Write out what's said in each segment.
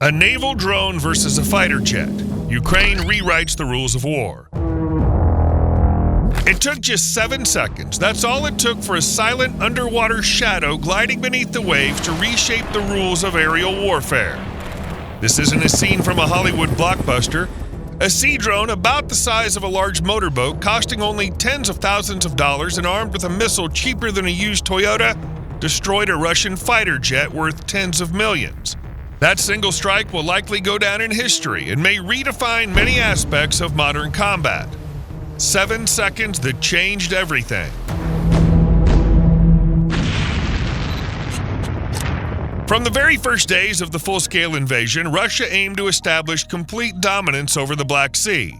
A naval drone versus a fighter jet. Ukraine rewrites the rules of war. It took just 7 seconds. That's all it took for a silent underwater shadow gliding beneath the waves to reshape the rules of aerial warfare. This isn't a scene from a Hollywood blockbuster. A sea drone about the size of a large motorboat, costing only tens of thousands of dollars and armed with a missile cheaper than a used Toyota, destroyed a Russian fighter jet worth tens of millions. That single strike will likely go down in history and may redefine many aspects of modern combat. 7 seconds that changed everything. From the very first days of the full-scale invasion, Russia aimed to establish complete dominance over the Black Sea.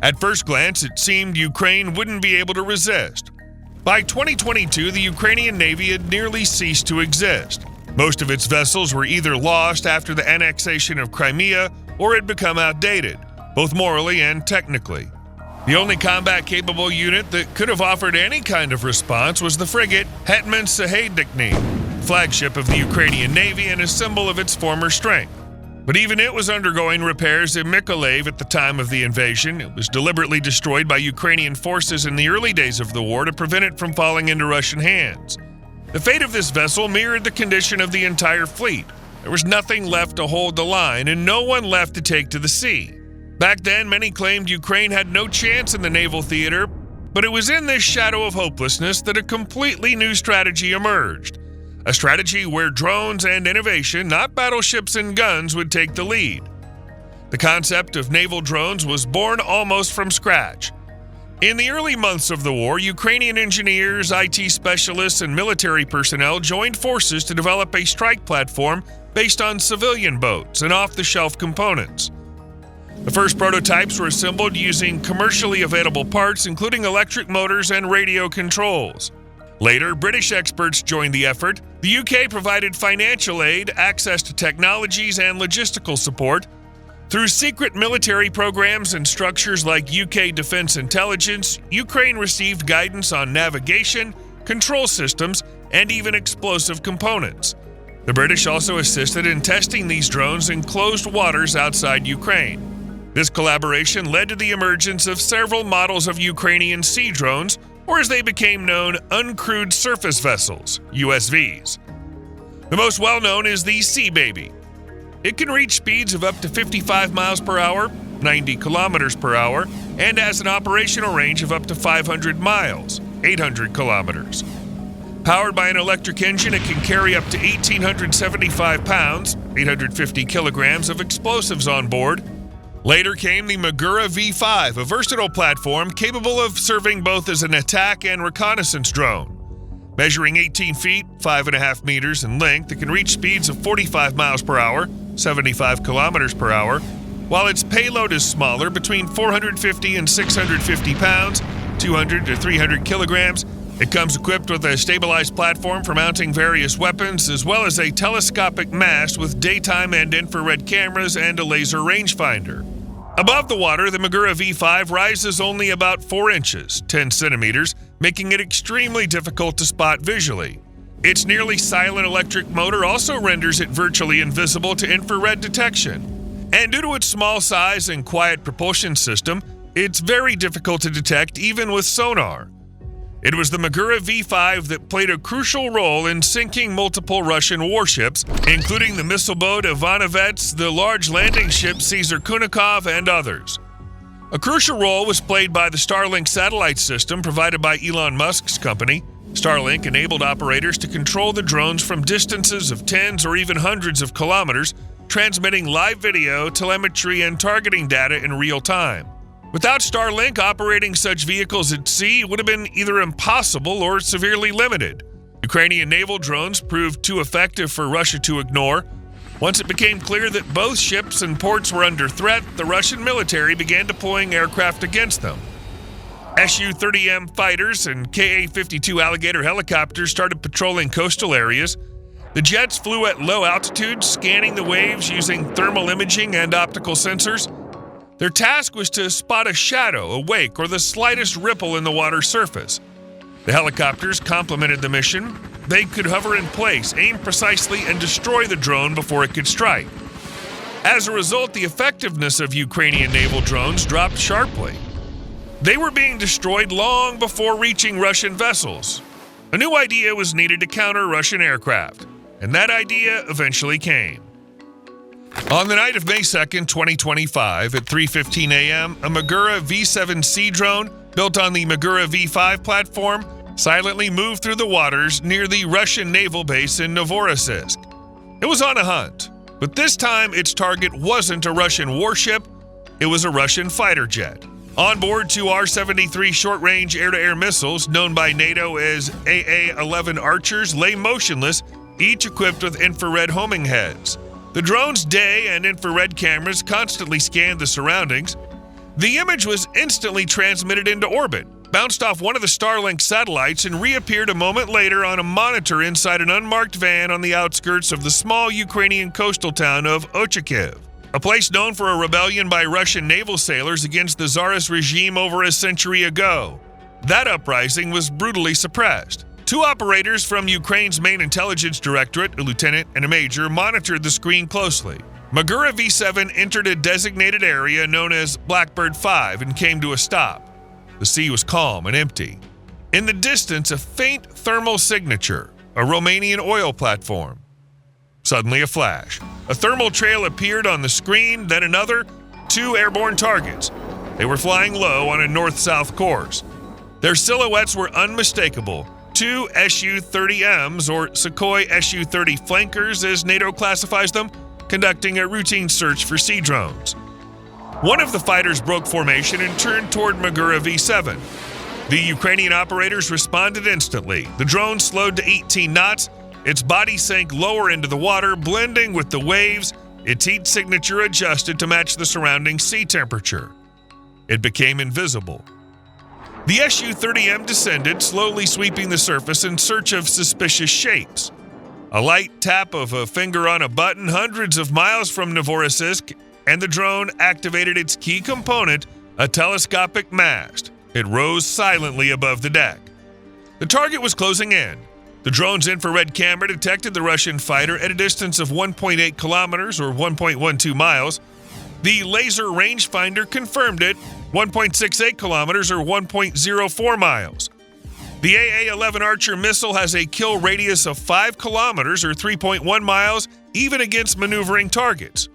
At first glance, it seemed Ukraine wouldn't be able to resist. By 2022, the Ukrainian Navy had nearly ceased to exist. Most of its vessels were either lost after the annexation of Crimea or had become outdated, both morally and technically. The only combat-capable unit that could have offered any kind of response was the frigate Hetman Sahednikny, flagship of the Ukrainian Navy and a symbol of its former strength. But even it was undergoing repairs in Mykolaiv at the time of the invasion. It was deliberately destroyed by Ukrainian forces in the early days of the war to prevent it from falling into Russian hands. The fate of this vessel mirrored the condition of the entire fleet. There was nothing left to hold the line and no one left to take to the sea. Back then, many claimed Ukraine had no chance in the naval theater, but it was in this shadow of hopelessness that a completely new strategy emerged. A strategy where drones and innovation, not battleships and guns, would take the lead. The concept of naval drones was born almost from scratch. In the early months of the war, Ukrainian engineers, IT specialists, and military personnel joined forces to develop a strike platform based on civilian boats and off-the-shelf components. The first prototypes were assembled using commercially available parts, including electric motors and radio controls. Later, British experts joined the effort. The UK provided financial aid, access to technologies, and logistical support. Through secret military programs and structures like UK Defense Intelligence, Ukraine received guidance on navigation, control systems, and even explosive components. The British also assisted in testing these drones in closed waters outside Ukraine. This collaboration led to the emergence of several models of Ukrainian sea drones, or as they became known, uncrewed surface vessels, USVs. The most well-known is the Sea Baby. It can reach speeds of up to 55 miles per hour, 90 kilometers per hour, and has an operational range of up to 500 miles, 800 kilometers. Powered by an electric engine, it can carry up to 1,875 pounds, 850 kilograms of explosives on board. Later came the Magura V5, a versatile platform capable of serving both as an attack and reconnaissance drone. Measuring 18 feet, 5.5 meters in length, it can reach speeds of 45 miles per hour, 75 kilometers per hour, while its payload is smaller, between 450 and 650 pounds, 200 to 300 kilograms. It comes equipped with a stabilized platform for mounting various weapons, as well as a telescopic mast with daytime and infrared cameras and a laser rangefinder. Above the water, the Magura V5 rises only about 4 inches, 10 centimeters, making it extremely difficult to spot visually. Its nearly silent electric motor also renders it virtually invisible to infrared detection. And due to its small size and quiet propulsion system, it's very difficult to detect even with sonar. It was the Magura V5 that played a crucial role in sinking multiple Russian warships, including the missile boat Ivanovets, the large landing ship Caesar Kunikov, and others. A crucial role was played by the Starlink satellite system provided by Elon Musk's company. Starlink enabled operators to control the drones from distances of tens or even hundreds of kilometers, transmitting live video, telemetry, and targeting data in real time. Without Starlink, operating such vehicles at sea would have been either impossible or severely limited. Ukrainian naval drones proved too effective for Russia to ignore. Once it became clear that both ships and ports were under threat, the Russian military began deploying aircraft against them. Su-30M fighters and Ka-52 Alligator helicopters started patrolling coastal areas. The jets flew at low altitudes, scanning the waves using thermal imaging and optical sensors. Their task was to spot a shadow, a wake, or the slightest ripple in the water surface. The helicopters complemented the mission. They could hover in place, aim precisely, and destroy the drone before it could strike. As a result, the effectiveness of Ukrainian naval drones dropped sharply. They were being destroyed long before reaching Russian vessels. A new idea was needed to counter Russian aircraft, and that idea eventually came. On the night of May 2nd, 2025, at 3:15 a.m., a Magura V-7C drone, built on the Magura V-5 platform, silently moved through the waters near the Russian naval base in Novorossiysk. It was on a hunt, but this time its target wasn't a Russian warship, it was a Russian fighter jet. On board, two R-73 short-range air-to-air missiles, known by NATO as AA-11 Archers, lay motionless, each equipped with infrared homing heads. The drone's day and infrared cameras constantly scanned the surroundings. The image was instantly transmitted into orbit, bounced off one of the Starlink satellites, and reappeared a moment later on a monitor inside an unmarked van on the outskirts of the small Ukrainian coastal town of Ochakiv, a place known for a rebellion by Russian naval sailors against the Tsarist regime over a century ago. That uprising was brutally suppressed. Two operators from Ukraine's main intelligence directorate, a lieutenant and a major, monitored the screen closely. Magura V-7 entered a designated area known as Blackbird 5 and came to a stop. The sea was calm and empty. In the distance, a faint thermal signature, a Romanian oil platform. Suddenly a flash. A thermal trail appeared on the screen, then another, two airborne targets. They were flying low on a north-south course. Their silhouettes were unmistakable. Two Su-30Ms, or Sukhoi Su-30 flankers as NATO classifies them, conducting a routine search for sea drones. One of the fighters broke formation and turned toward Magura V-7. The Ukrainian operators responded instantly. The drone slowed to 18 knots. Its body sank lower into the water, blending with the waves. Its heat signature adjusted to match the surrounding sea temperature. It became invisible. The Su-30M descended, slowly sweeping the surface in search of suspicious shapes. A light tap of a finger on a button hundreds of miles from Novorossiysk, and the drone activated its key component, a telescopic mast. It rose silently above the deck. The target was closing in. The drone's infrared camera detected the Russian fighter at a distance of 1.8 kilometers or 1.12 miles. The laser rangefinder confirmed it, 1.68 kilometers or 1.04 miles. The AA-11 Archer missile has a kill radius of 5 kilometers or 3.1 miles, even against maneuvering targets.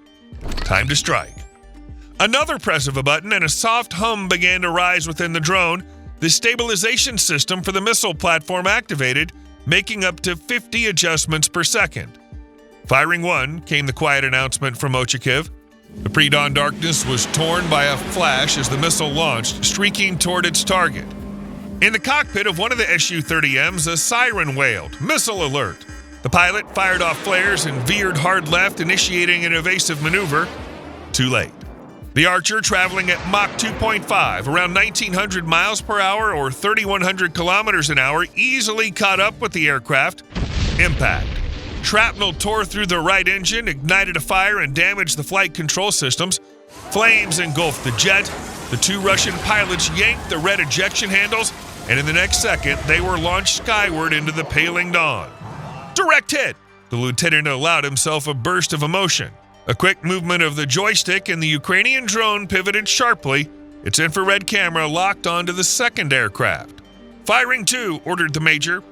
Time to strike. Another press of a button and a soft hum began to rise within the drone. The stabilization system for the missile platform activated, making up to 50 adjustments per second. Firing one, came the quiet announcement from Ochakiv. The pre-dawn darkness was torn by a flash as the missile launched, streaking toward its target. In the cockpit of one of the Su-30Ms, a siren wailed, "Missile alert!" The pilot fired off flares and veered hard left, initiating an evasive maneuver. Too late. The Archer, traveling at Mach 2.5, around 1,900 miles per hour or 3,100 kilometers an hour, easily caught up with the aircraft. Impact. Shrapnel tore through the right engine, ignited a fire, and damaged the flight control systems. Flames engulfed the jet. The two Russian pilots yanked the red ejection handles, and in the next second, they were launched skyward into the paling dawn. Direct hit! The lieutenant allowed himself a burst of emotion. A quick movement of the joystick, and the Ukrainian drone pivoted sharply, its infrared camera locked onto the second aircraft. "Firing two," ordered the major.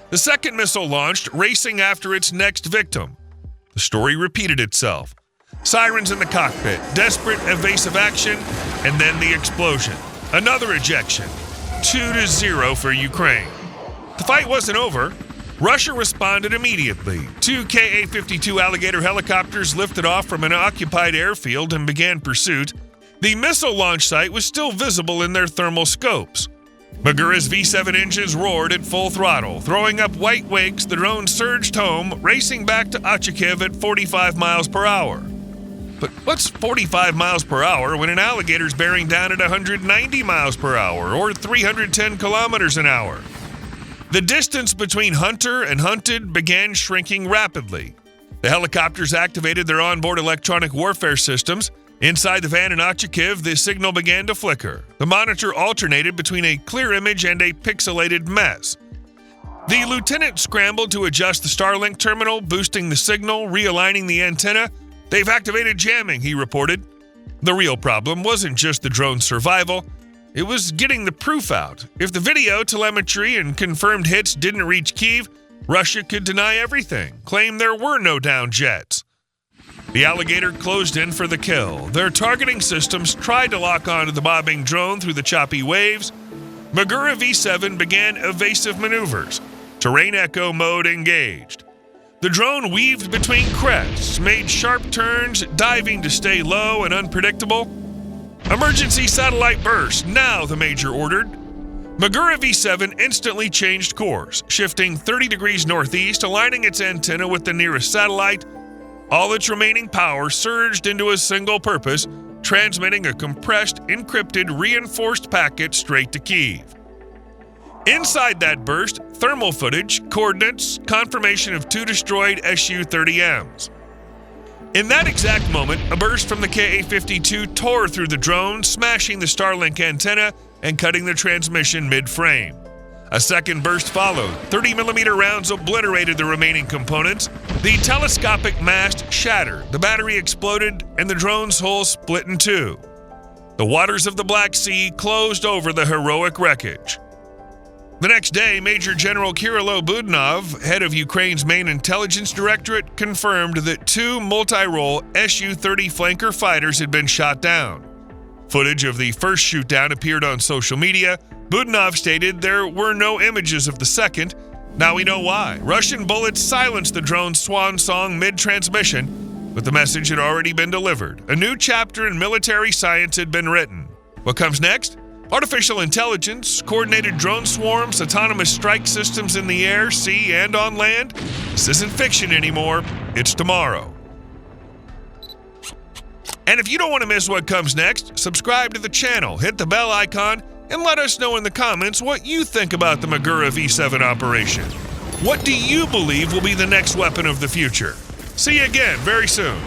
The second missile launched, racing after its next victim. The story repeated itself. Sirens in the cockpit, desperate evasive action, and then the explosion. Another ejection. 2-0 for Ukraine. The fight wasn't over. Russia responded immediately. Two Ka-52 Alligator helicopters lifted off from an occupied airfield and began pursuit. The missile launch site was still visible in their thermal scopes. Magura's V-7 engines roared at full throttle. Throwing up white wakes, the drone surged home, racing back to Ochakiv at 45 miles per hour. But what's 45 miles per hour when an alligator's bearing down at 190 miles per hour or 310 kilometers an hour? The distance between hunter and hunted began shrinking rapidly. The helicopters activated their onboard electronic warfare systems. Inside the van in Ochakiv, the signal began to flicker. The monitor alternated between a clear image and a pixelated mess. The lieutenant scrambled to adjust the Starlink terminal, boosting the signal, realigning the antenna. "They've activated jamming," he reported. The real problem wasn't just the drone's survival, it was getting the proof out. If the video, telemetry, and confirmed hits didn't reach Kyiv, Russia could deny everything, claim there were no downed jets. The alligator closed in for the kill. Their targeting systems tried to lock onto the bobbing drone through the choppy waves. Magura V7 began evasive maneuvers. Terrain echo mode engaged. The drone weaved between crests, made sharp turns, diving to stay low and unpredictable. "Emergency satellite burst, now," the major ordered. Magura V7 instantly changed course, shifting 30 degrees northeast, aligning its antenna with the nearest satellite. All its remaining power surged into a single purpose, transmitting a compressed, encrypted, reinforced packet straight to Kyiv. Inside that burst, thermal footage, coordinates, confirmation of 2 destroyed Su-30Ms. In that exact moment, a burst from the Ka-52 tore through the drone, smashing the Starlink antenna and cutting the transmission mid-frame. A second burst followed. 30mm rounds obliterated the remaining components. The telescopic mast shattered, the battery exploded, and the drone's hull split in two. The waters of the Black Sea closed over the heroic wreckage. The next day, Major General Kirilo Budanov, head of Ukraine's main intelligence directorate, confirmed that 2 multi-role Su-30 flanker fighters had been shot down. Footage of the first shoot-down appeared on social media. Budanov stated there were no images of the second. Now we know why. Russian bullets silenced the drone's swan song mid-transmission, but the message had already been delivered. A new chapter in military science had been written. What comes next? Artificial intelligence, coordinated drone swarms, autonomous strike systems in the air, sea, and on land. This isn't fiction anymore. It's tomorrow. And if you don't want to miss what comes next, subscribe to the channel, hit the bell icon, and let us know in the comments what you think about the Magura V7 operation. What do you believe will be the next weapon of the future? See you again very soon.